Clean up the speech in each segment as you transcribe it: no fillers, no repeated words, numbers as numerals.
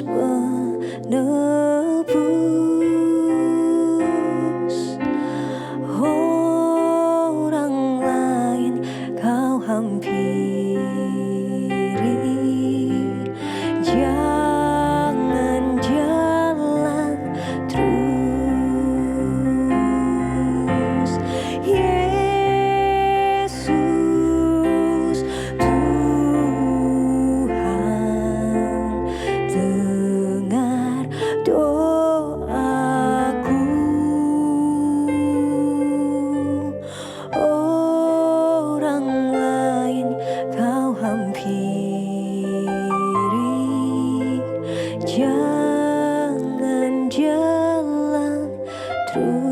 Yesus penebus. Orang lain kau hampiri, jangan jalan terus. Yesus Tuhan, dengar doaku. Orang lain kau hampiri, jangan jalan terus.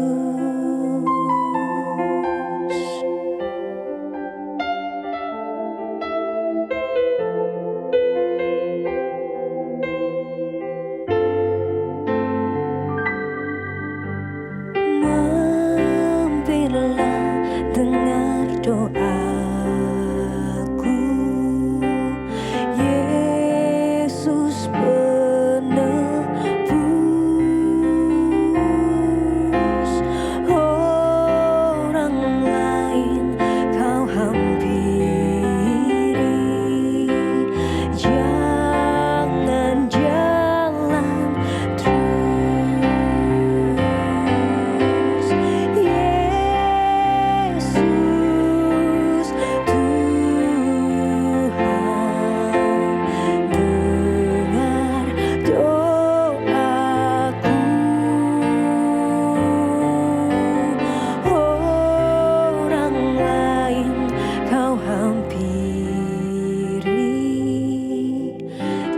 Mampirlah dengar doaku, Yesus penebus. Orang lain kau hampiri, jangan jalan terus. Yesus Tuhan, dengar doaku. Orang lain kau hampiri,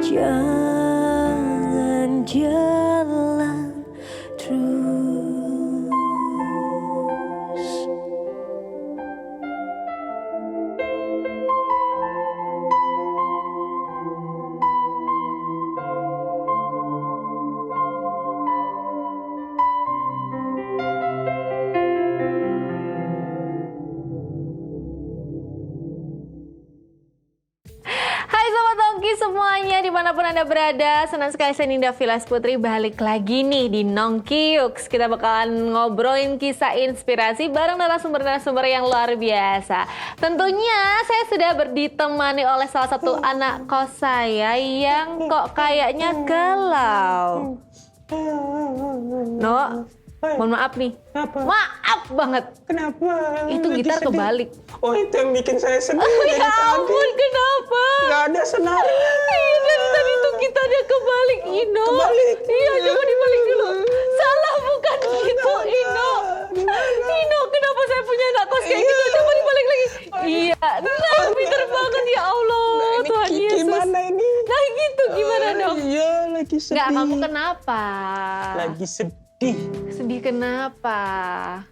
jangan jalan terus. Hai Sobat Nongki semuanya dimanapun Anda berada. Senang sekali saya Ninda Vilas Putri balik lagi nih di Nongkiyuks. Kita bakalan ngobrolin kisah inspirasi bareng narasumber-narasumber yang luar biasa. Tentunya saya sudah ditemani oleh salah satu anak kos saya yang kok kayaknya galau. No, mohon maaf nih. Kenapa? Maaf banget. Kenapa? Itu Lagi gitar sedih. kebalik. Oh, itu yang bikin saya sedih dari Ya tadi. ampun, kenapa? Gak ada senarnya. Iya, dari tadi tuh gitarnya kebalik, Ino. Kebalik. Iya, coba dibalik dulu. Salah bukan gitu, Kenapa? Ino. Gimana? Ino, kenapa saya punya anak kos kayak gitu? Coba dibalik lagi. Iya, nah pinter banget ya Allah, Nah, ini Tuhan Yesus. gimana ini? Nah gitu, gimana dong? Iya, lagi sedih. Enggak, kamu kenapa? Lagi sedih. Sedih kenapa?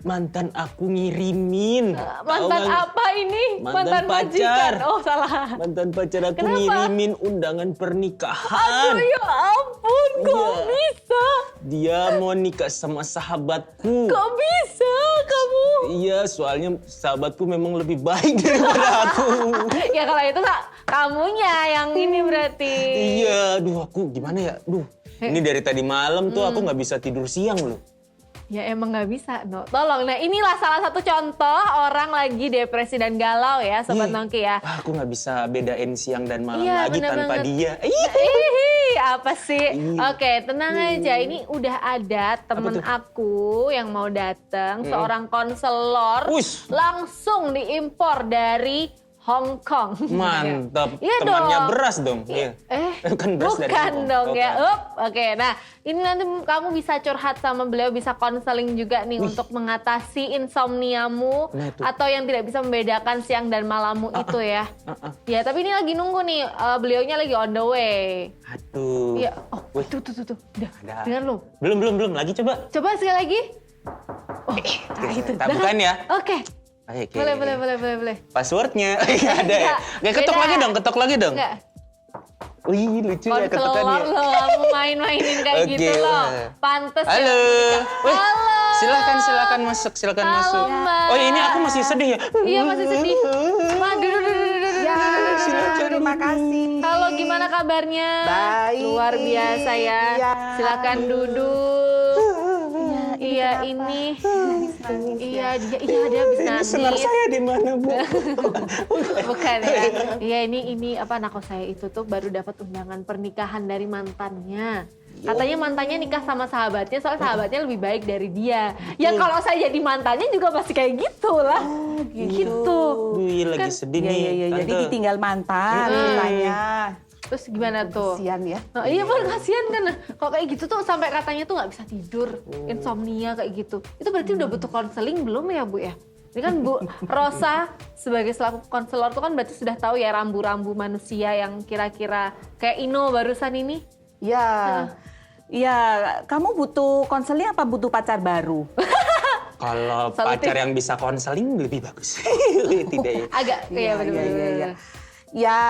Mantan aku ngirimin. Mantan Tahu nggak? apa ini? Mantan majikan. pacar. Oh, salah. Mantan pacar aku Kenapa? ngirimin undangan pernikahan. Aduh, ya ampun, kok Iya. bisa? Dia mau nikah sama sahabatku. Kok bisa kamu? Iya, soalnya sahabatku memang lebih baik daripada aku. Ya kalau itu kamunya yang ini berarti. Iya, aduh aku gimana ya? Duh, ini dari tadi malam tuh aku nggak bisa tidur siang loh. Ya emang nggak bisa, no. Tolong. Nah inilah salah satu contoh orang lagi depresi dan galau ya, Sobat Ih, Nongki ya. Aku nggak bisa bedain siang dan malam Iya, lagi bener tanpa banget. dia. Ih, apa sih? Iya. Oke, tenang aja. Ini udah ada temen tuh? aku yang mau datang, seorang konselor, Ush. langsung diimpor dari Hong Kong. Mantap. Iya Temannya dong. beras dong. Iya. Kan beras dari bukan Hong Kong. dong Oh, ya. kan. Oke. Nah, ini nanti kamu bisa curhat sama beliau, bisa konseling juga nih untuk mengatasi insomniamu Nah, itu. atau yang tidak bisa membedakan siang dan malammu itu ya. Ya, tapi ini lagi nunggu nih, beliaunya lagi on the way. Aduh. Iya. Oh, Wih. tuh. Udah, Ada. dengar lo. Belum lagi coba. Coba sekali lagi. Oh, nah itu. Tak bukan ya. Oke. Oke. Boleh. Passwordnya nggak ada ya. Oke, ketok Beda. ketok lagi dong. Enggak. Wih, lucu ya Konselor ketokannya. lo, kamu main-mainin kayak Oke, gitu loh. wah. Pantes ya. Halo. Wih, Halo. silakan masuk, Halo, masuk. Mbak. Oh, ini aku masih sedih ya. Iya masih sedih. Ma, duduk. Silakan. Terima kasih. Halo, gimana gimana kabarnya? Baik. Luar biasa ya. Iya. Silakan duduk. Iya, ini. Nangis Iya, dia habis Ini nangis. senar saya di mana, Bu? Bukan ya. Iya, ini apa anak kos saya itu tuh baru dapat undangan pernikahan dari mantannya. Katanya mantannya nikah sama sahabatnya, soalnya sahabatnya lebih baik dari dia. Ya kalau saya jadi mantannya juga pasti kayak gitu lah. Gitu. Wih, lagi sedih Iya, nih. iya, iya. Jadi Tante. ditinggal mantan ceritanya. Terus gimana tuh? Kasian ya. Oh, iya Bang, kasihan kan. Kalau kayak gitu tuh sampai katanya tuh nggak bisa tidur, insomnia kayak gitu. Itu berarti udah butuh konseling belum ya Bu ya? Ini kan Bu Rosa sebagai selaku konselor tuh kan berarti sudah tahu ya rambu-rambu manusia yang kira-kira kayak Ino barusan ini. Ya. Ya, kamu butuh konseling apa butuh pacar baru? Kalau Solutif. pacar yang bisa konseling lebih bagus. Tidak ya. Agak Iya, bener-bener. iya. Ya,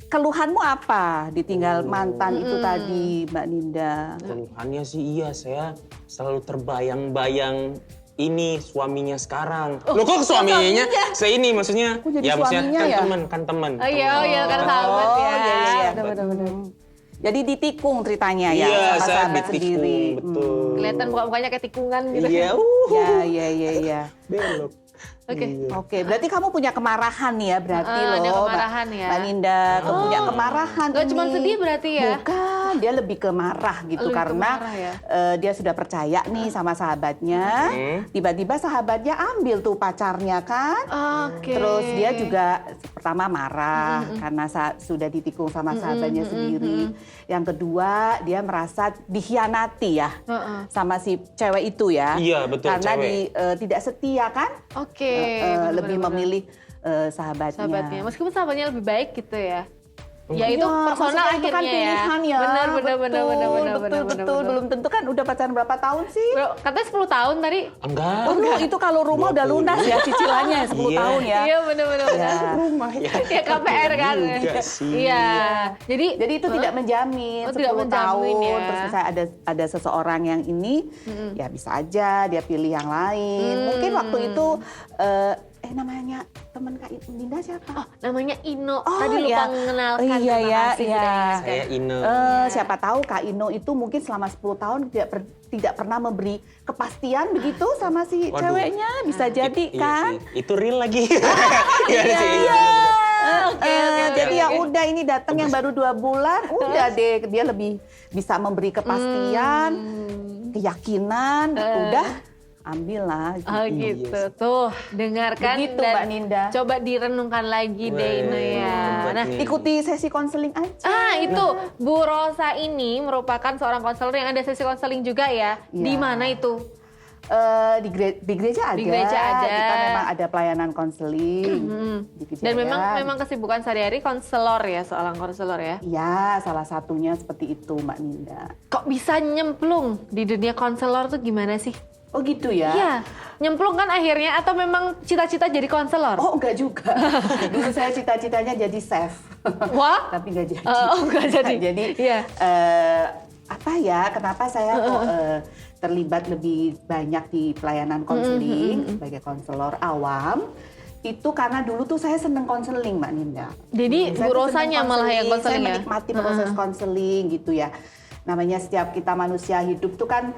keluhanmu apa ditinggal mantan itu tadi, Mbak Ninda? Keluhannya sih iya, saya selalu terbayang-bayang ini suaminya sekarang. Loh kok suaminya? Saya ini maksudnya. Kok jadi Ya maksudnya suaminya kan ya? teman. Oh iya kan sahabat ya. iya. Bener-bener. Jadi ditikung ceritanya ya, Iya, sama saya sahabat sendiri. ditikung, betul. Kelihatan muka-mukanya kayak tikungan gitu. Iya, Ya. belok. Oke. Iya. Oke, berarti kamu punya kemarahan nih ya berarti Ah, ada loh. kemarahan ya. Mbak Ninda, kamu punya kemarahan. Nggak cuma ini. sedih berarti ya? Bukan, dia lebih ke marah gitu Lebih ke karena marah ya? dia sudah percaya nih sama sahabatnya. Tiba-tiba sahabatnya ambil tuh pacarnya kan. Oke. Terus dia juga pertama marah karena sudah ditikung sama sahabatnya sendiri. Yang kedua, dia merasa dikhianati ya sama si cewek itu ya. Iya, betul, Karena cewek. tidak setia kan. Oke. Lebih bener-bener. memilih sahabatnya. Meskipun sahabatnya lebih baik gitu ya. Oh, Ya itu Iya, personal maksudnya itu akhirnya kan pilihan ya. Benar. Betul. Belum tentu kan udah pacaran berapa tahun sih? Bro, katanya 10 tahun tadi. Enggak. Oh, itu kalau rumah udah 20. lunas ya cicilannya 10 Iya. tahun ya. Iya benar. Ya. Rumah ya. Ya KPR kan. Juga sih. Iya. Jadi itu tidak menjamin Oh, 10 tidak menjamin tahun. ya. Terus misalnya ada seseorang yang ini, ya bisa aja dia pilih yang lain. Mungkin waktu itu namanya teman Kak Dinda siapa? Oh, namanya Ino. Oh, Tadi lupa iya. mengenalkan. Iya, Terima iya, kasih iya. sudah diingatkan. Saya Ine. Siapa tahu Kak Ino itu mungkin selama 10 tahun tidak pernah memberi kepastian begitu sama si Waduh. ceweknya. Bisa jadi Iya kan? sih. Itu real lagi. Iya. Oke. Jadi ya udah ini datang yang baru 2 bulan, udah deh dia lebih bisa memberi kepastian, keyakinan, udah ambillah. Oh gitu. Tuh, dengarkan Begitu, dan Mbak Ninda. coba direnungkan lagi deh Ino ya. Nah, Ikuti sesi konseling aja. itu Bu Rosa ini merupakan seorang konselor yang ada sesi konseling juga ya. Iya. Di mana itu? Di gereja ada. Di gereja ada. Kita memang ada pelayanan konseling. Di Dan Kejayaan. memang kesibukan sehari-hari konselor ya, seorang konselor ya. Iya, salah satunya seperti itu Mbak Ninda. Kok bisa nyemplung di dunia konselor tuh gimana sih? Oh gitu ya? Iya, nyemplung kan akhirnya atau memang cita-cita jadi konselor? Oh enggak juga. Dulu saya cita-citanya jadi chef. Wah? Tapi enggak jadi. Enggak jadi. Jadi Iya. apa ya? Kenapa saya kok terlibat lebih banyak di pelayanan konseling sebagai konselor awam? Itu karena dulu tuh saya seneng konseling Mbak Ninda. Jadi Saya Bu tuh seneng Rosanya malah yang Saya konseling ya? menikmati proses konseling gitu ya. Namanya setiap kita manusia hidup tuh kan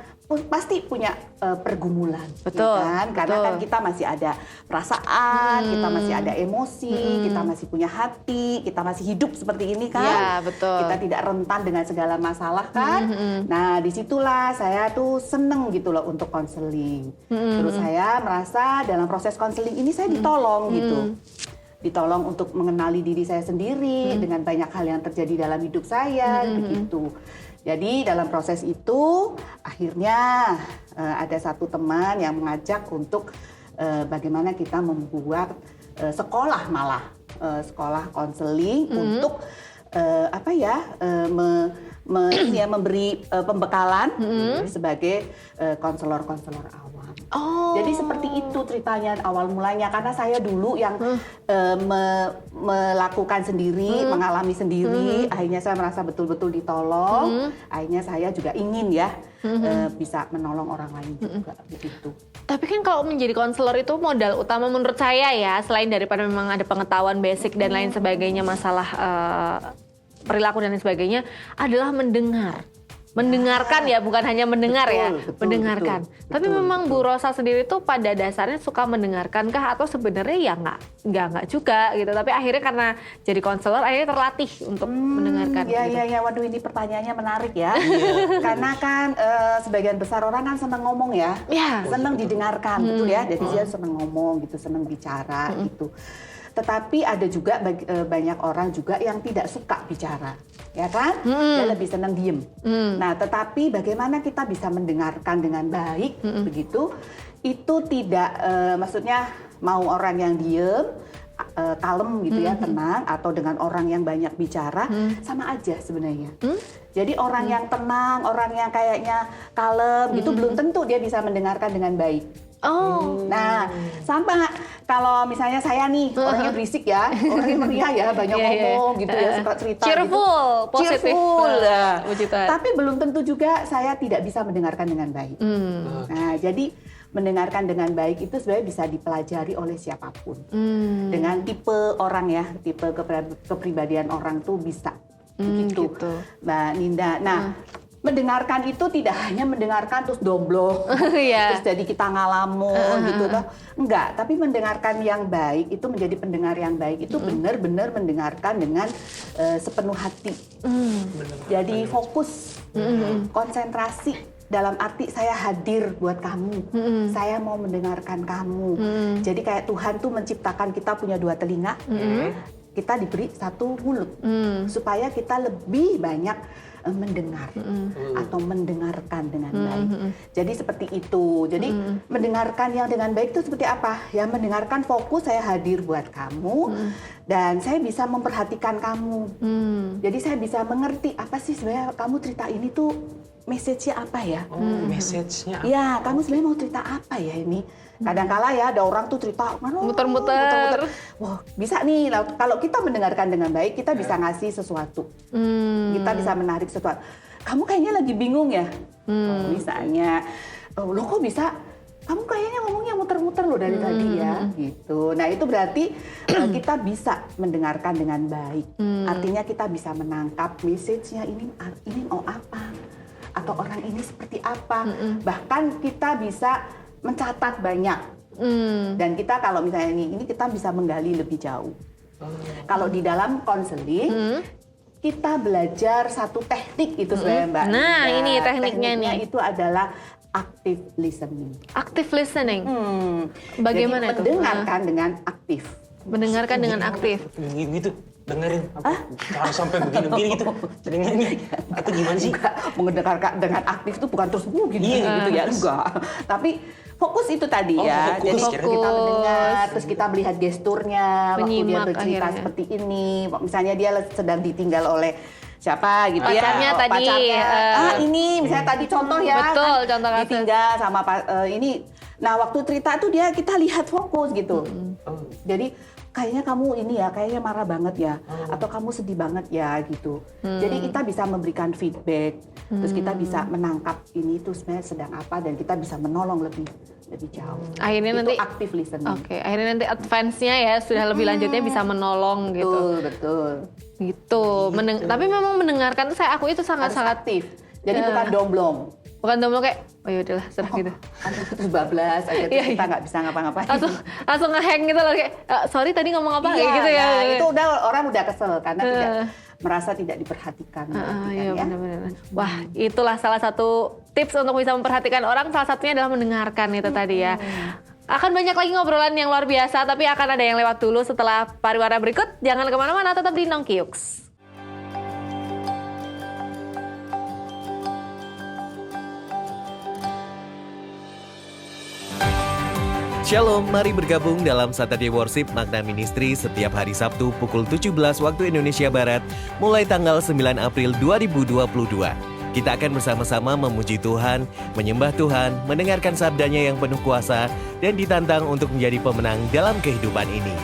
pasti punya pergumulan, Betul, ya kan? Karena betul. kan kita masih ada perasaan, kita masih ada emosi, kita masih punya hati, kita masih hidup seperti ini kan? Iya, betul. Kita tidak rentan dengan segala masalah kan? Nah, disitulah saya tuh seneng gitu loh untuk konseling. Terus saya merasa dalam proses konseling ini saya ditolong gitu. Ditolong untuk mengenali diri saya sendiri dengan banyak hal yang terjadi dalam hidup saya, begitu. Jadi dalam proses itu akhirnya ada satu teman yang mengajak untuk bagaimana kita membuat sekolah malah sekolah konseling untuk memberi pembekalan sebagai konselor-konselor awam. Oh. Jadi seperti itu ceritanya awal mulanya karena saya dulu yang melakukan sendiri, mengalami sendiri, akhirnya saya merasa betul-betul ditolong. Akhirnya saya juga ingin ya bisa menolong orang lain juga begitu. Tapi kan kalau menjadi konselor itu modal utama menurut saya ya, selain daripada memang ada pengetahuan basic dan lain sebagainya masalah perilaku dan lain sebagainya adalah mendengarkan ya, bukan hanya mendengar ya, Betul, mendengarkan. betul, Tapi betul, memang Bu Rosa sendiri tuh pada dasarnya suka mendengarkankah atau sebenarnya ya nggak juga gitu. Tapi akhirnya karena jadi konselor akhirnya terlatih untuk mendengarkan. gitu. Ya, waduh ini pertanyaannya menarik ya. Karena kan sebagian besar orang kan seneng ngomong ya, Iya. seneng didengarkan, betul ya. Jadi dia seneng ngomong gitu, seneng bicara gitu. Tetapi ada juga banyak orang juga yang tidak suka bicara, ya kan? Dia lebih senang diem. Nah, tetapi bagaimana kita bisa mendengarkan dengan baik, begitu? Itu tidak, maksudnya mau orang yang diem, kalem gitu ya, tenang, atau dengan orang yang banyak bicara, sama aja sebenarnya. Jadi orang yang tenang, orang yang kayaknya kalem gitu, belum tentu dia bisa mendengarkan dengan baik. Oh. Nah, sama kalau misalnya saya nih orangnya berisik ya, orangnya meriah ya, banyak Iya, iya. ngomong gitu ya, suka cerita Cheerful, gitu. positif. Cheerful. Ya. Puji Tuhan. Tapi belum tentu juga saya tidak bisa mendengarkan dengan baik. Nah, jadi mendengarkan dengan baik itu sebenarnya bisa dipelajari oleh siapapun. Dengan tipe orang ya, tipe kepribadian orang tuh bisa gitu. Mbak Ninda. Nah, mendengarkan itu tidak hanya mendengarkan terus domblong, Iya. terus jadi kita ngalamun gitu loh. Enggak, tapi mendengarkan yang baik itu menjadi pendengar yang baik itu benar-benar mendengarkan dengan sepenuh hati. Jadi fokus, konsentrasi dalam arti saya hadir buat kamu, saya mau mendengarkan kamu. Jadi kayak Tuhan tuh menciptakan kita punya 2 telinga, kita diberi 1 mulut supaya kita lebih banyak mendengar atau mendengarkan dengan baik. Jadi seperti itu. Jadi mendengarkan yang dengan baik itu seperti apa? Ya mendengarkan fokus saya hadir buat kamu dan saya bisa memperhatikan kamu. Jadi saya bisa mengerti apa sih sebenarnya kamu cerita ini tuh message-nya apa ya? Message-nya apa? Ya, kamu sebenarnya mau cerita apa ya ini? Kadang-kala ya ada orang tuh cerita Muter-muter. Wah, bisa nih. Kalau kita mendengarkan dengan baik, kita bisa ngasih sesuatu. Kita bisa menarik sesuatu. Kamu kayaknya lagi bingung ya? Misalnya, loh kok bisa? Kamu kayaknya ngomongnya muter-muter loh dari tadi ya, gitu. Nah itu berarti kita bisa mendengarkan dengan baik. Artinya kita bisa menangkap message-nya ini mau apa? Atau orang ini seperti apa? Bahkan kita bisa mencatat banyak. Dan kita kalau misalnya ini kita bisa menggali lebih jauh. Kalau di dalam konseling, kita belajar satu teknik itu sebenarnya Mbak. Nah, ini tekniknya nih. Itu adalah active listening. Active listening. Bagaimana Jadi, itu? mendengarkan dengan aktif. Mendengarkan dengan aktif. Gitu, dengerin. Kalau sampai begini-begini gitu, telinganya. Itu gimana sih? Mendengarkan dengan aktif itu bukan terus gini Iya. gitu ya, enggak. Tapi fokus itu tadi ya. Fokus. Jadi kita mendengar, terus kita melihat gesturnya waktu dia Menyimak bercerita akhirnya. seperti ini. Misalnya dia sedang ditinggal oleh siapa gitu Pacarnya ya. tadi, Pacarnya. Ini misalnya tadi contoh ya. Betul, kan, contoh kasus. ditinggal sama ini. Nah, waktu cerita tuh kita lihat fokus gitu. Jadi kayaknya kamu ini ya, kayaknya marah banget ya, atau kamu sedih banget ya gitu. Jadi kita bisa memberikan feedback, terus kita bisa menangkap ini tuh sebenarnya sedang apa dan kita bisa menolong lebih jauh. Akhirnya itu nanti active listening. Oke, akhirnya nanti advance-nya ya sudah lebih lanjutnya bisa menolong gitu. Betul. Gitu. Tapi memang mendengarkan tuh saya aku itu Harus sangat-sangat aktif. Jadi bukan domblong. bukan domblong kayak oh ya udahlah serah gitu. Terus bablas aja terus Iya, kita iya. nggak bisa ngapa-ngapain. Langsung nge-hang gitu loh kayak sorry tadi ngomong apa kayak gitu ya. nah, itu udah orang udah kesel karena tidak merasa tidak diperhatikan. Iya ya. benar-benar. Wah, itulah salah satu tips untuk bisa memperhatikan orang. Salah satunya adalah mendengarkan itu tadi ya. Akan banyak lagi ngobrolan yang luar biasa, tapi akan ada yang lewat dulu setelah pariwara berikut. Jangan kemana-mana, tetap di Nongkiux. Shalom, mari bergabung dalam Saturday Worship Magna Ministry setiap hari Sabtu pukul 17 waktu Indonesia Barat mulai tanggal 9 April 2022. Kita akan bersama-sama memuji Tuhan, menyembah Tuhan, mendengarkan sabdanya yang penuh kuasa, dan ditantang untuk menjadi pemenang dalam kehidupan ini.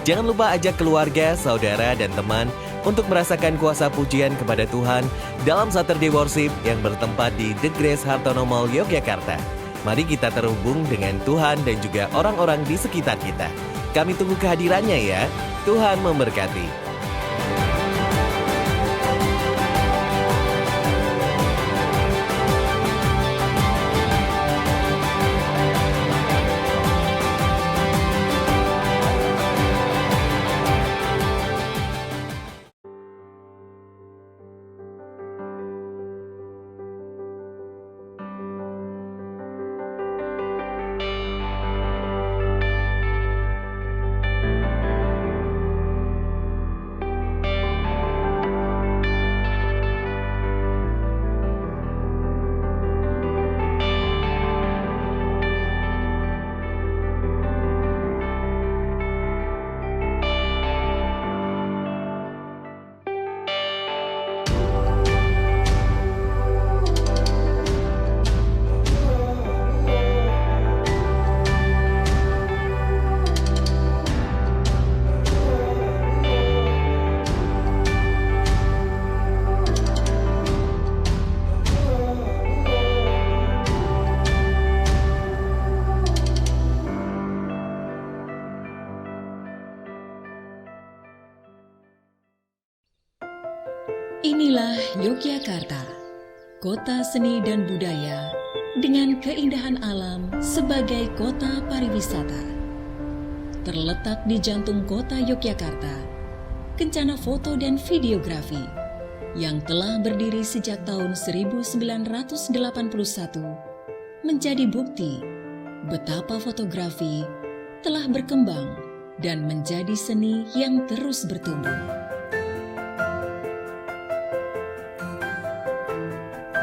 Jangan lupa ajak keluarga, saudara, dan teman untuk merasakan kuasa pujian kepada Tuhan dalam Saturday Worship yang bertempat di The Grace Hartono Mall, Yogyakarta. Mari kita terhubung dengan Tuhan dan juga orang-orang di sekitar kita. Kami tunggu kehadirannya ya. Tuhan memberkati. Inilah Yogyakarta, kota seni dan budaya dengan keindahan alam sebagai kota pariwisata. Terletak di jantung kota Yogyakarta, Kencana Foto dan Videografi yang telah berdiri sejak tahun 1981 menjadi bukti betapa fotografi telah berkembang dan menjadi seni yang terus bertumbuh.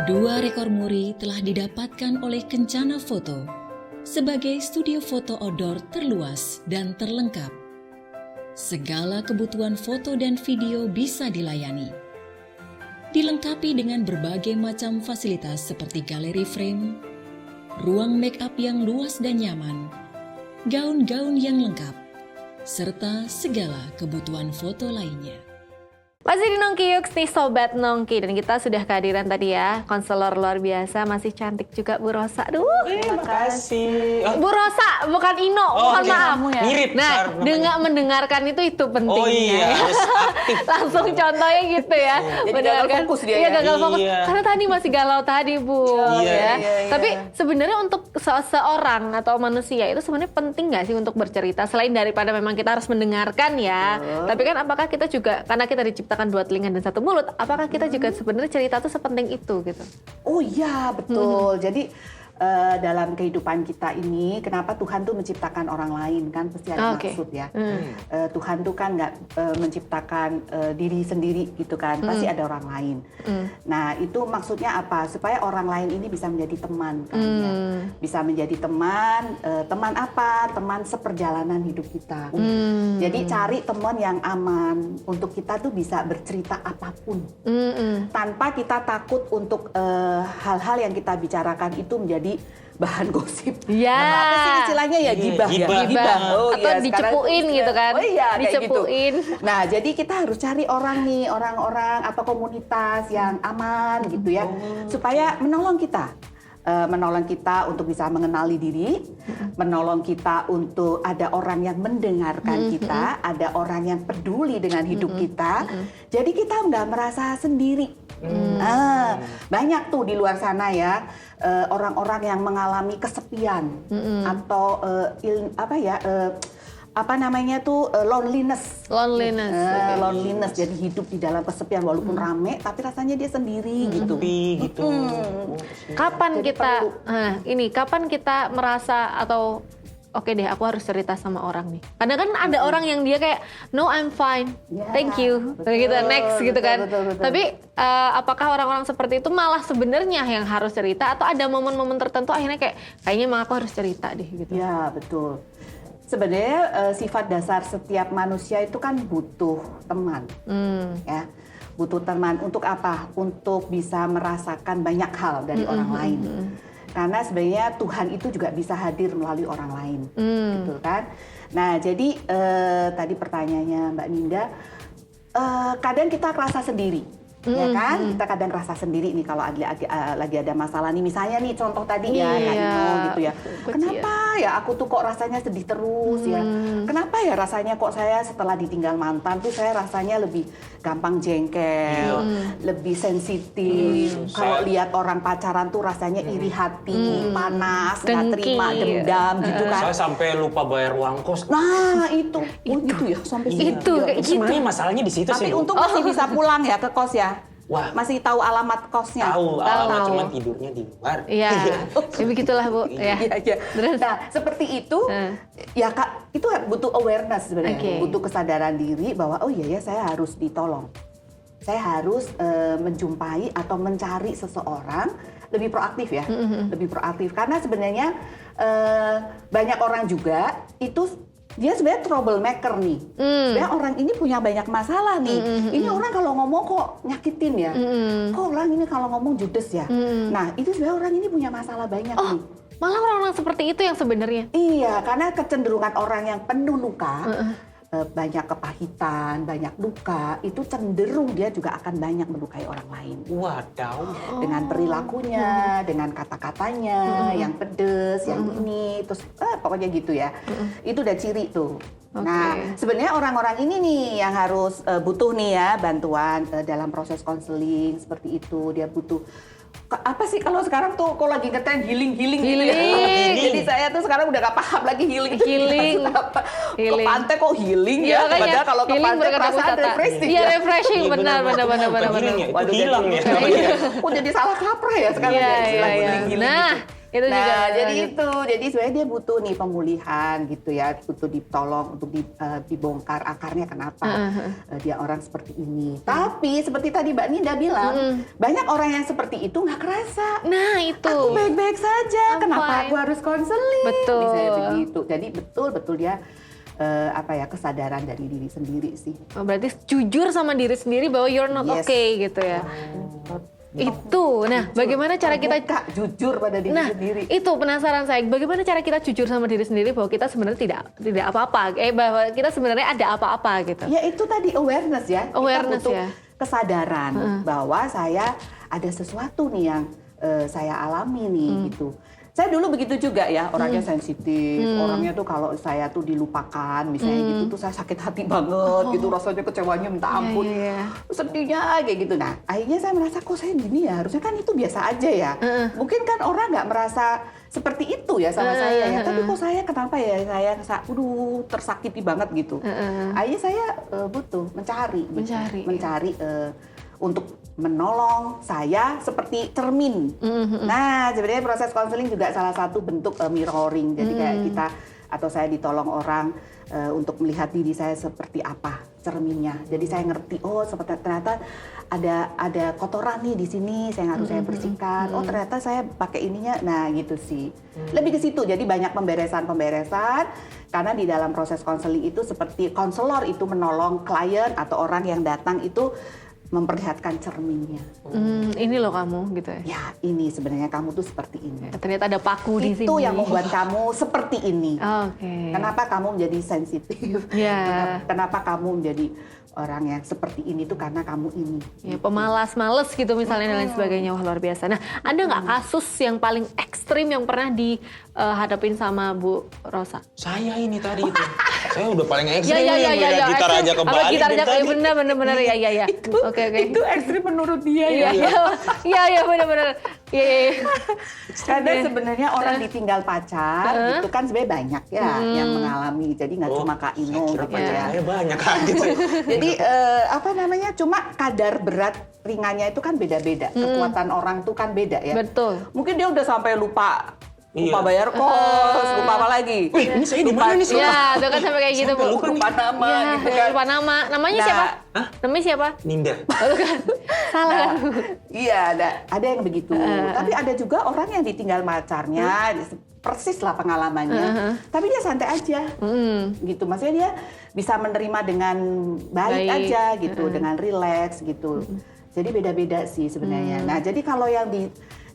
2 rekor muri telah didapatkan oleh Kencana Foto sebagai studio foto outdoor terluas dan terlengkap. Segala kebutuhan foto dan video bisa dilayani. Dilengkapi dengan berbagai macam fasilitas seperti galeri frame, ruang make up yang luas dan nyaman, gaun-gaun yang lengkap, serta segala kebutuhan foto lainnya. Masih di Nongki Yuks nih Sobat Nongki, dan kita sudah kehadiran tadi ya konselor luar biasa, masih cantik juga Bu Rosa. Aduh, Terima kasih. Bu Rosa bukan Ino, mohon maaf. Mirip. Nah, namanya. dengan mendengarkan itu pentingnya. Oh iya, ya. harus aktif. Langsung contohnya gitu ya. Jadi Mendengarkan. gagal fokus dia Iya, ya? gagal fokus. Iya. Karena tadi masih galau tadi, Bu. Iya, Ya. iya. Tapi sebenarnya untuk seseorang atau manusia itu sebenarnya penting nggak sih untuk bercerita? Selain daripada memang kita harus mendengarkan ya. Tapi kan apakah kita juga, karena kita diciptakan 2 telinga dan 1 mulut, apakah kita juga sebenarnya cerita tuh sepenting itu gitu? Oh iya, betul. Jadi dalam kehidupan kita ini, kenapa Tuhan tuh menciptakan orang lain kan pasti ada Oke. maksud ya. Tuhan tuh kan nggak menciptakan diri sendiri gitu kan, pasti ada orang lain. Nah itu maksudnya apa? Supaya orang lain ini bisa menjadi teman kan ya. Bisa menjadi teman, teman apa? Teman seperjalanan hidup kita. Jadi cari teman yang aman untuk kita tuh bisa bercerita apapun. Tanpa kita takut untuk hal-hal yang kita bicarakan itu menjadi bahan gosip. Ya. Apa sih istilahnya ya, gibah ya? Gibah. Oh, Atau iya, dicepuin sekarang- gitu kan? Oh iya, kayak gitu. Dicepuin. Nah, jadi kita harus cari orang nih, orang-orang atau komunitas yang aman gitu ya, supaya menolong kita. Menolong kita untuk bisa mengenali diri, menolong kita untuk ada orang yang mendengarkan kita, ada orang yang peduli dengan hidup kita. Jadi kita nggak merasa sendiri. Banyak tuh di luar sana ya orang-orang yang mengalami kesepian atau loneliness. Loneliness. Oke. Loneliness, jadi hidup di dalam kesepian walaupun rame, tapi rasanya dia sendiri gitu. Gitu. Kapan Jadi kita, perlu. kapan kita merasa atau oke deh, aku harus cerita sama orang nih. Kadang kan ada orang yang dia kayak, no I'm fine, Ya, thank you, betul, gitu, next gitu kan. betul. Tapi apakah orang-orang seperti itu malah sebenarnya yang harus cerita, atau ada momen-momen tertentu akhirnya kayaknya emang aku harus cerita deh gitu. Ya, betul. Sebenarnya sifat dasar setiap manusia itu kan butuh teman, ya, butuh teman untuk apa? Untuk bisa merasakan banyak hal dari orang lain. Karena sebenarnya Tuhan itu juga bisa hadir melalui orang lain, gitu kan? Nah, jadi tadi pertanyaannya Mbak Ninda, kadang kita kerasa sendiri. Ya kan, kita kadang rasa sendiri nih kalau lagi ada masalah nih, misalnya nih contoh tadi ya Kak Ino gitu ya, kenapa ya aku tuh kok rasanya sedih terus ya, kenapa ya rasanya kok saya setelah ditinggal mantan tuh saya rasanya lebih gampang jengkel, lebih sensitif, kalau lihat orang pacaran tuh rasanya iri hati, panas, nggak terima, dendam gitu kan. Saya sampai lupa bayar uang kos. Nah itu gitu ya, sampai Itu segitu ya. kayak gitu. Sebenarnya masalahnya di situ Tapi sih. Bu. untung masih bisa pulang ya ke kos ya. Wah. Masih tahu alamat kosnya. Tahu, alamat Tahu. cuman tidurnya di luar. Iya, ya begitulah Bu. Ya. Iya, iya. Nah, seperti itu, ya Kak, itu butuh awareness sebenarnya. Oke. Butuh kesadaran diri bahwa, oh iya ya, saya harus ditolong. Saya harus menjumpai atau mencari seseorang, lebih proaktif ya. Lebih proaktif. Karena sebenarnya banyak orang juga, itu dia sebenarnya troublemaker nih. Sebenarnya orang ini punya banyak masalah nih. Ini orang kalau ngomong kok nyakitin ya. Kok orang ini kalau ngomong judes ya. Nah, itu sebenarnya orang ini punya masalah banyak nih. Malah orang-orang seperti itu yang sebenarnya. Iya, karena kecenderungan orang yang penuh luka, banyak kepahitan, banyak duka, itu cenderung dia juga akan banyak melukai orang lain. Wadaw. Dengan perilakunya, dengan kata-katanya yang pedes, yang ini, terus pokoknya gitu ya. Itu udah ciri tuh. Nah, sebenarnya orang-orang ini nih yang harus butuh nih ya bantuan dalam proses konseling seperti itu. Dia butuh apa sih kalau sekarang tuh kalau lagi ngetren healing gitu ya. Jadi saya tuh sekarang udah gak paham lagi healing. Apa. Ke pantai kok healing ya? Padahal kalau ke pantai perasaan refreshing. Iya, refreshing, benar. Waduh, hilang ya. Oh, jadi salah kaprah ya sekarang ya istilah healing Nah, gitu. itu juga. Nah, jadi jadi sebenarnya dia butuh nih pemulihan gitu ya, butuh ditolong untuk dibongkar akarnya kenapa dia orang seperti ini. Tapi seperti tadi Mbak Ninda bilang, banyak orang yang seperti itu nggak kerasa. Nah, itu. Aku baik-baik saja, kenapa aku harus konseling? Betul. Misalnya begitu. Jadi betul-betul dia kesadaran dari diri sendiri sih. Oh, berarti jujur sama diri sendiri bahwa you're not okay gitu ya. Itu. Nah, bagaimana cara kita jujur pada diri sendiri? Itu penasaran saya. Bagaimana cara kita jujur sama diri sendiri bahwa kita sebenarnya tidak apa-apa, bahwa kita sebenarnya ada apa-apa gitu. Ya itu tadi awareness ya. Awareness kita butuh ya. kesadaran bahwa saya ada sesuatu nih yang saya alami nih gitu. Saya dulu begitu juga ya, orangnya sensitif, orangnya tuh kalau saya tuh dilupakan misalnya gitu tuh saya sakit hati banget gitu, rasanya kecewanya minta ampun, sedihnya kayak gitu. Nah akhirnya saya merasa kok saya gini ya, harusnya kan itu biasa aja ya. Mungkin kan orang nggak merasa seperti itu ya sama saya ya, tapi kok saya kenapa ya saya tersakiti banget gitu. Akhirnya saya butuh mencari untuk menolong saya seperti cermin. Nah, sebenarnya proses konseling juga salah satu bentuk mirroring. Jadi kayak kita atau saya ditolong orang untuk melihat diri saya seperti apa cerminnya. Jadi saya ngerti, oh seperti ternyata ada kotoran nih di sini, saya harus saya bersihkan. Oh ternyata saya pakai ininya. Nah, gitu sih. Lebih ke situ. Jadi banyak pemberesan karena di dalam proses konseling itu seperti konselor itu menolong klien atau orang yang datang itu memperlihatkan cerminnya. Ini loh kamu gitu ya. Ya, ini sebenarnya kamu tuh seperti ini. Ternyata ada paku di sini. Itu yang membuat kamu seperti ini. Oke. Kenapa kamu menjadi sensitif? Ya. Kenapa kamu menjadi orang yang seperti ini tuh karena kamu ini. Ya, pemalas, males gitu misalnya dan lain sebagainya. Wah, luar biasa. Nah, ada nggak kasus yang paling ekstrim yang pernah dihadapin sama Bu Rosa? Saya ini tadi itu. Saya udah paling ekstrim Ya. gitar aja ke Bali. Gitar aja tadi. bener ya. Oke. Itu ekstrim menurut dia ya. Iya bener. Iya. Karena sebenarnya orang ditinggal pacar itu kan sebenarnya banyak ya yang mengalami. Jadi nggak cuma Kak Ino Kira gitu pacar ya. saya banyak kaget. Jadi cuma kadar berat ringannya itu kan beda-beda. Kekuatan orang tuh kan beda ya. Betul. Mungkin dia udah sampai lupa bayar kos, lupa apa lagi? Ini saya di mana nih sih? Iya, itu kan sampai kayak gitu, Bu. Lupa nama Iya, gitu kan. lupa nama. Namanya siapa? Namanya siapa? Ninda. Oh, kan. Salah kan? Iya, ada yang begitu. Tapi ada juga orang yang ditinggal pacarnya, persis lah pengalamannya. Tapi dia santai aja, gitu. Maksudnya dia bisa menerima dengan baik aja, gitu, dengan rileks, gitu. Jadi beda-beda sih sebenarnya. Nah, jadi kalau yang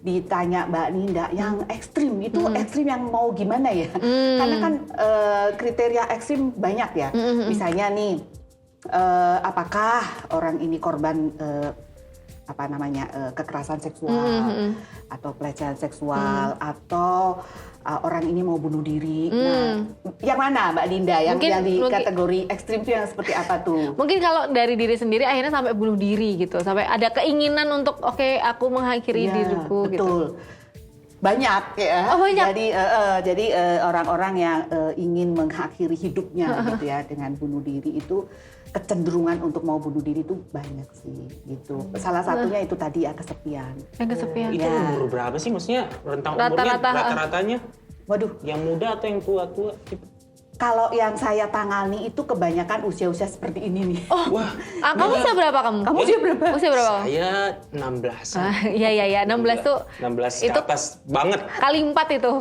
ditanya Mbak Ninda, yang ekstrim itu ekstrim yang mau gimana ya? Karena kan kriteria ekstrim banyak ya. Misalnya nih, apakah orang ini korban kekerasan seksual atau pelecehan seksual atau orang ini mau bunuh diri. Nah, yang mana Mbak Dinda yang di kategori ekstrim itu yang seperti apa tuh? Mungkin kalau dari diri sendiri akhirnya sampai bunuh diri gitu, sampai ada keinginan untuk aku mengakhiri diriku gitu. Betul. Banyak ya. Oh, banyak. Jadi orang-orang yang ingin mengakhiri hidupnya gitu ya dengan bunuh diri itu kecenderungan untuk mau bunuh diri itu banyak sih gitu. Salah satunya itu tadi ya kesepian. Yang kesepian. Itu umur berapa sih maksudnya rentang umurnya rata-ratanya? Waduh, yang muda atau yang tua-tua gitu? Kalau yang saya tangani itu kebanyakan usia-usia seperti ini nih. Oh, kamu usia berapa kamu? Kamu usia berapa? Usia berapa? Saya 16. Iya. 16 tuh. 16 ke atas banget. Kali 4 itu.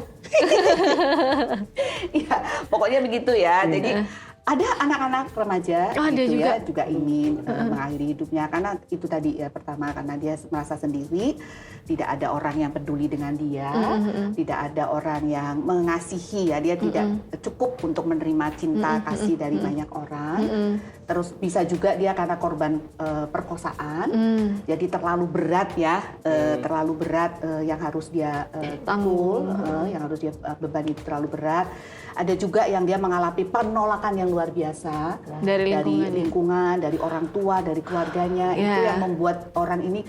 Iya, pokoknya begitu ya. Jadi ada anak-anak remaja gitu ya juga ingin mengakhiri hidupnya karena itu tadi ya, pertama karena dia merasa sendiri, tidak ada orang yang peduli dengan dia, tidak ada orang yang mengasihi ya, dia tidak cukup untuk menerima cinta kasih dari banyak orang. Terus bisa juga dia karena korban perkosaan, jadi terlalu berat ya, terlalu berat yang harus dia tanggung, yang harus dia beban itu terlalu berat. Ada juga yang dia mengalami penolakan yang luar biasa Dari lingkungan, ya. lingkungan, dari orang tua, dari keluarganya. Itu Ya. yang membuat orang ini,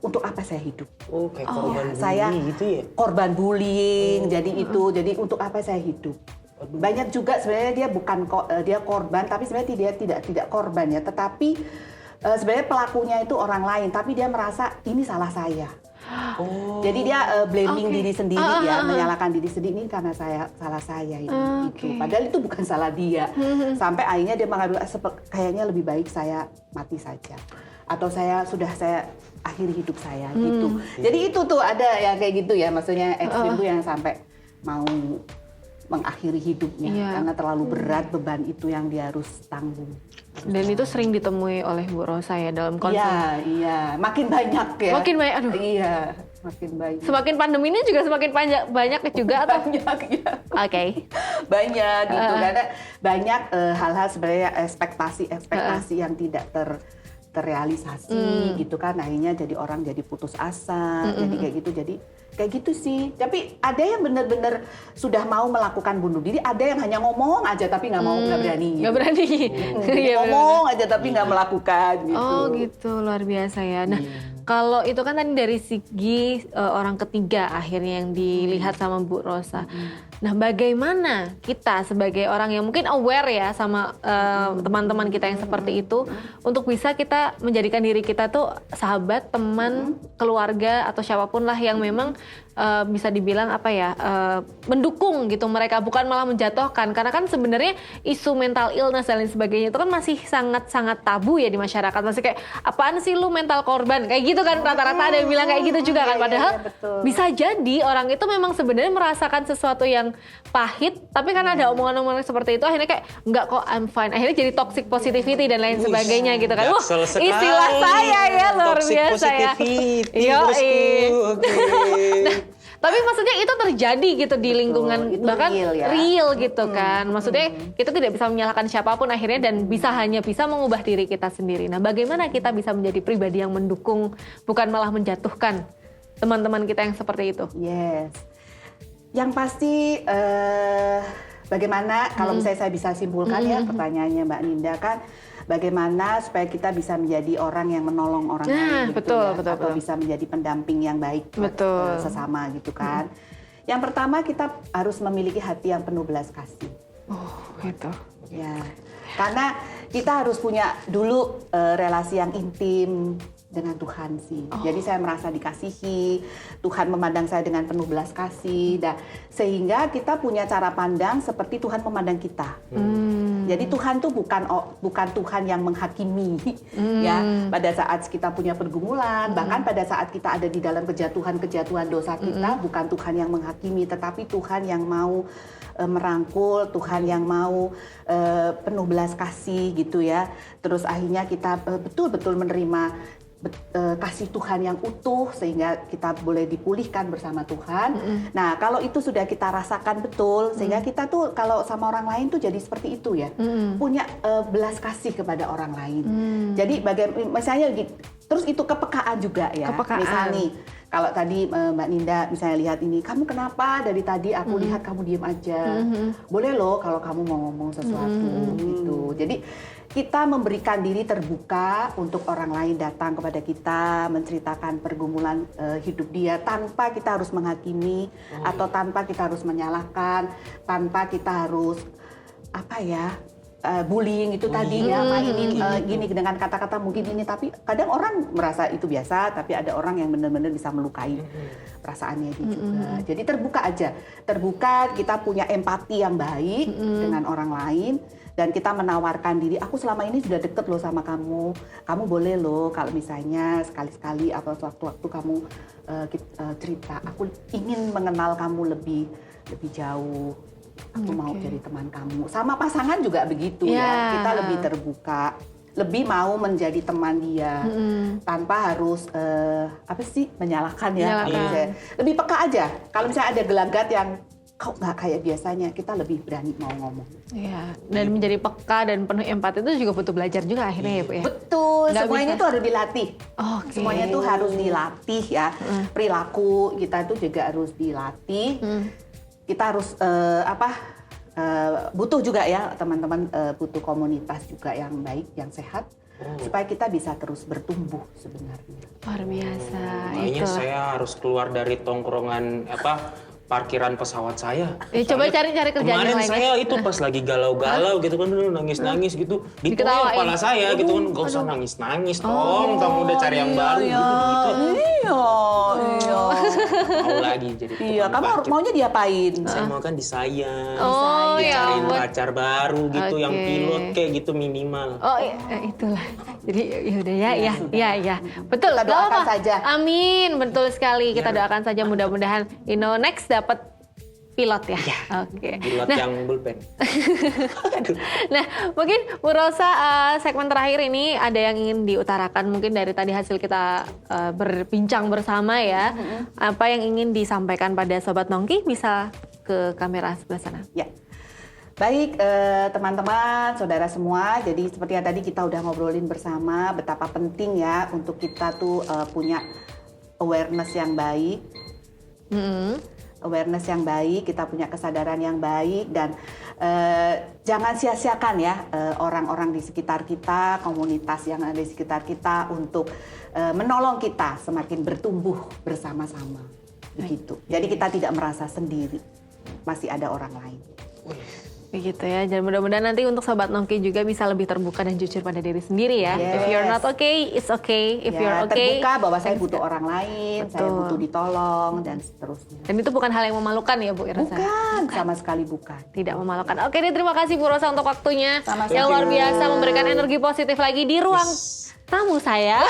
untuk apa saya hidup? Oh, kayak korban bully Saya gitu ya? korban bullying, jadi untuk apa saya hidup? Banyak juga sebenarnya dia bukan dia korban, tapi sebenarnya dia tidak korban ya, tetapi sebenarnya pelakunya itu orang lain, tapi dia merasa ini salah saya. Jadi dia blaming Oke. diri sendiri ya, menyalahkan diri sendiri, ini karena salah saya ini. Gitu. Padahal itu bukan salah dia. Sampai akhirnya dia mengambil kayaknya lebih baik saya mati saja. Atau saya akhiri hidup saya gitu. Jadi itu tuh ada yang kayak gitu ya, maksudnya ekstrim tuh yang sampai mau mengakhiri hidupnya Iya. karena terlalu berat beban itu yang dia harus tanggung. Dan itu sering ditemui oleh Bu Rosa ya dalam konseling. Iya, makin banyak ya. Makin banyak, aduh. Iya, makin banyak. Semakin pandemi ini juga semakin banyak juga atau? Banyak ya. Oke. Banyak gitu karena banyak hal-hal sebenarnya ekspektasi yang tidak terrealisasi gitu kan, akhirnya jadi orang jadi putus asa, jadi kayak gitu sih. Tapi ada yang benar-benar sudah mau melakukan bunuh diri, ada yang hanya ngomong aja tapi nggak berani. Nggak berani. Jadi Iya, ngomong aja tapi nggak melakukan gitu. Oh gitu, luar biasa ya. Nah, kalau itu kan tadi dari segi orang ketiga akhirnya yang dilihat sama Bu Rosa. Nah, bagaimana kita sebagai orang yang mungkin aware ya sama teman-teman kita yang seperti itu, untuk bisa kita menjadikan diri kita tuh sahabat, teman, keluarga atau siapapun lah yang memang bisa dibilang mendukung gitu mereka, bukan malah menjatuhkan. Karena kan sebenarnya isu mental illness dan lain sebagainya itu kan masih sangat-sangat tabu ya di masyarakat. Masih kayak, apaan sih lu mental korban? Kayak gitu kan, rata-rata ada yang bilang kayak gitu juga kan. Padahal bisa jadi orang itu memang sebenarnya merasakan sesuatu yang pahit, tapi kan ada omongan-omongan seperti itu akhirnya kayak, enggak kok, I'm fine. Akhirnya jadi toxic positivity dan lain sebagainya gitu kan. Wah, Jaksel sekali. istilah saya ya luar Toxic biasa ya. positivity, Yoi. bosku. Oke. Nah, tapi maksudnya itu terjadi gitu di lingkungan, itu bahkan real ya. real gitu kan. Maksudnya kita tidak bisa menyalahkan siapapun akhirnya dan hanya bisa mengubah diri kita sendiri. Nah, bagaimana kita bisa menjadi pribadi yang mendukung, bukan malah menjatuhkan teman-teman kita yang seperti itu? Yes. Yang pasti bagaimana kalau misalnya saya bisa simpulkan ya pertanyaannya Mbak Ninda kan, bagaimana supaya kita bisa menjadi orang yang menolong orang lain gitu betul, ya, betul, atau betul. bisa menjadi pendamping yang baik buat Betul. sesama gitu kan. Yang pertama kita harus memiliki hati yang penuh belas kasih. Oh, gitu. Ya, karena kita harus punya dulu relasi yang intim dengan Tuhan sih. Jadi saya merasa dikasihi, Tuhan memandang saya dengan penuh belas kasih, sehingga kita punya cara pandang seperti Tuhan memandang kita. Jadi Tuhan tuh bukan Tuhan yang menghakimi, ya. Pada saat kita punya pergumulan, bahkan pada saat kita ada di dalam kejatuhan dosa kita, bukan Tuhan yang menghakimi, tetapi Tuhan yang mau merangkul, Tuhan yang mau penuh belas kasih gitu ya. Terus akhirnya kita betul-betul menerima kasih Tuhan yang utuh sehingga kita boleh dipulihkan bersama Tuhan. Nah, kalau itu sudah kita rasakan betul sehingga kita tuh kalau sama orang lain tuh jadi seperti itu ya. Punya belas kasih kepada orang lain. Jadi misalnya terus itu kepekaan juga ya. Kepekaan. Misalnya kalau tadi Mbak Ninda misalnya lihat ini, kamu kenapa dari tadi aku lihat kamu diem aja. Boleh loh kalau kamu mau ngomong sesuatu gitu. Jadi kita memberikan diri terbuka untuk orang lain datang kepada kita, menceritakan pergumulan hidup dia tanpa kita harus menghakimi atau tanpa kita harus menyalahkan, tanpa kita harus bullying itu tadi ya, mainin gini dengan kata-kata mungkin ini, tapi kadang orang merasa itu biasa, tapi ada orang yang benar-benar bisa melukai perasaannya dia juga. Jadi terbuka aja, kita punya empati yang baik dengan orang lain. Dan kita menawarkan diri, aku selama ini sudah deket loh sama kamu boleh loh kalau misalnya sekali-sekali atau sewaktu-waktu kamu cerita, aku ingin mengenal kamu lebih jauh, aku mau jadi teman kamu. Sama pasangan juga begitu ya, kita lebih terbuka, lebih mau menjadi teman dia, tanpa harus menyalahkan ya. Lebih peka aja, kalau misalnya ada gelagat yang kok nggak kayak biasanya, kita lebih berani mau ngomong. Iya, dan menjadi peka dan penuh empati itu juga butuh belajar juga akhirnya ya Bu ya? Betul, Nggak semuanya bisa. itu harus dilatih. Oke. Semuanya itu harus dilatih ya. Perilaku kita itu juga harus dilatih. Kita harus butuh juga ya teman-teman, butuh komunitas juga yang baik, yang sehat, supaya kita bisa terus bertumbuh sebenarnya. Luar biasa. Kayaknya Itu. saya harus keluar dari tongkrongan parkiran pesawat saya. Coba cari-cari kerjaan Kemarin yang lain. saya itu pas lagi galau-galau gitu kan, nangis-nangis gitu, Diketawain. kepala saya gitu kan, gak usah nangis-nangis, Tom, kamu udah cari yang baru gitu. Iya. Mau lagi jadi Iya, tukang kamu parkir. maunya diapain? Saya mau kan disayang, Oh, ya dicariin ampun. pacar baru gitu, yang Oke. pilot kayak gitu minimal. Oh itulah. Jadi yaudah ya. Betul. Kita gak doakan apa-apa. saja. Amin, betul sekali. Kita doakan saja mudah-mudahan Ino next dapat pilot ya. Oke. Pilot Nah, yang bullpen. nah, mungkin Bu Rosa segmen terakhir ini ada yang ingin diutarakan mungkin dari tadi hasil kita berbincang bersama ya. Apa yang ingin disampaikan pada Sobat Nongki bisa ke kamera sebelah sana. Ya. Baik teman-teman, saudara semua, jadi seperti yang tadi kita udah ngobrolin bersama betapa penting ya untuk kita tuh punya awareness yang baik. Awareness yang baik, kita punya kesadaran yang baik, dan jangan sia-siakan ya orang-orang di sekitar kita, komunitas yang ada di sekitar kita untuk menolong kita semakin bertumbuh bersama-sama. Begitu. Jadi kita tidak merasa sendiri, masih ada orang lain. Begitu ya, dan mudah-mudahan nanti untuk Sobat Nongki juga bisa lebih terbuka dan jujur pada diri sendiri ya. Yes. If you're not okay, it's okay. If you're okay, terbuka bahwa saya thanks butuh God. orang lain, saya Betul. butuh ditolong, dan seterusnya. Dan itu bukan hal yang memalukan ya Bu Rosa? Bukan, sama sekali bukan. Tidak memalukan. Oke deh, terima kasih Bu Rosa untuk waktunya. Sama-sama. Yang luar biasa memberikan energi positif lagi di ruang tamu saya.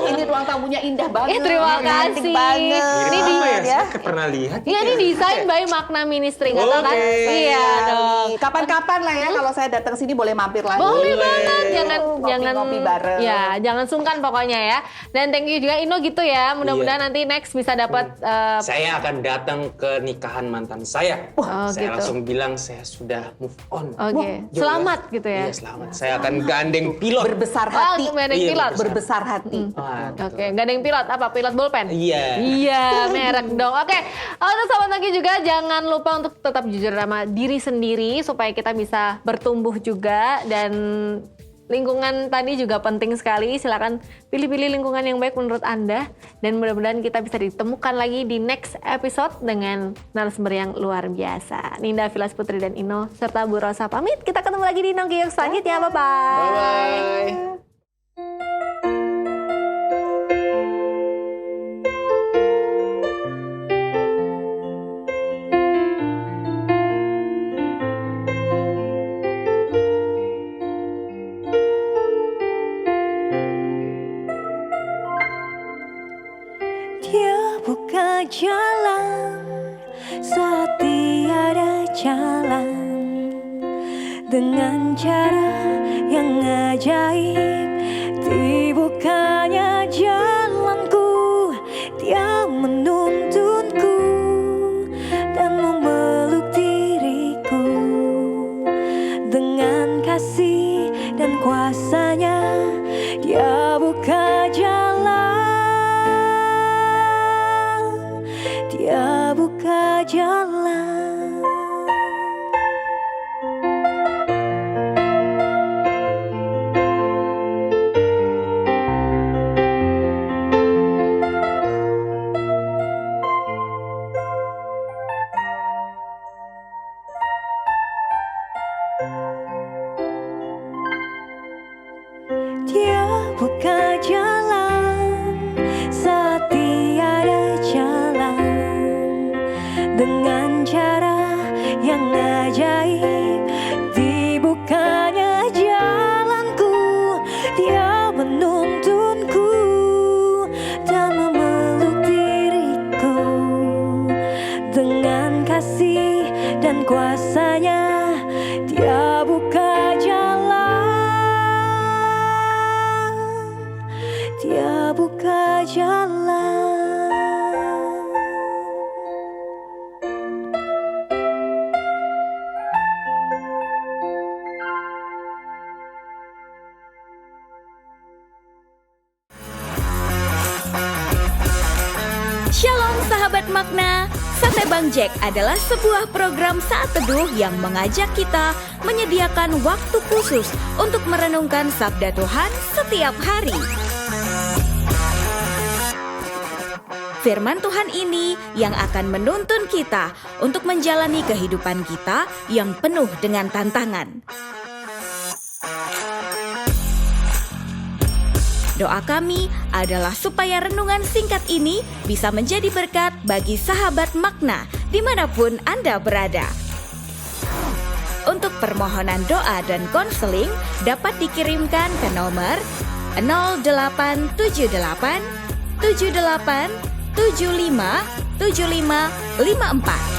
Ini ruang tamunya indah banget. Terima cantik kasih. banget. Ini Mirip di- apa ya? ya. Saya pernah lihat. Iya, ini desain by Makna Ministry, nggak tahu kan? Oke. Iya dong. Kapan-kapan lah ya kalau saya datang sini boleh mampir lagi. Boleh banget, jangan Ngopi-ngopi bareng. ya, jangan sungkan pokoknya ya. Dan thank you juga Ino gitu ya. Mudah-mudahan nanti next bisa dapat Saya akan datang ke nikahan mantan saya. Oh, Saya gitu. langsung bilang saya sudah move on. Oke. Jelas. Selamat gitu ya. Iya, selamat. Saya akan gandeng pilot. Berbesar hati. Oh, gandeng Iya, pilot. Berbesar hati. Wah, Oke, nggak ada yang pilot apa? Pilot bolpen? Iya. Iya, merek dong. Oke, untuk Sobat Nongki juga jangan lupa untuk tetap jujur sama diri sendiri supaya kita bisa bertumbuh juga, dan lingkungan tadi juga penting sekali. Silakan pilih-pilih lingkungan yang baik menurut Anda, dan mudah-mudahan kita bisa ditemukan lagi di next episode dengan narasumber yang luar biasa. Ninda Vilas Putri dan Ino serta Bu Rosa pamit. Kita ketemu lagi di Nongki Yuk selanjutnya. Bye-bye. Bye. Dia buka jalan saat tiada jalan, dengan cara yang ajaib. Dibukanya jalanku, dia menuntunku dan memeluk diriku dengan kasih dan kuasanya. Dia buka jalan, dia buka jalan. Dia buka jalan saat tiada jalan, dengan cara yang ajaib. Dibukanya jalanku, dia menuntunku dan memeluk diriku dengan kasih dan kuasanya. Dia buka jalan, dia buka jalan. Shalom sahabat makna, Sate Bang Jack adalah sebuah program saat teduh yang mengajak kita menyediakan waktu khusus untuk merenungkan sabda Tuhan setiap hari. Firman Tuhan ini yang akan menuntun kita untuk menjalani kehidupan kita yang penuh dengan tantangan. Doa kami adalah supaya renungan singkat ini bisa menjadi berkat bagi sahabat makna dimanapun Anda berada. Untuk permohonan doa dan konseling dapat dikirimkan ke nomor 0878 78 75 75 54.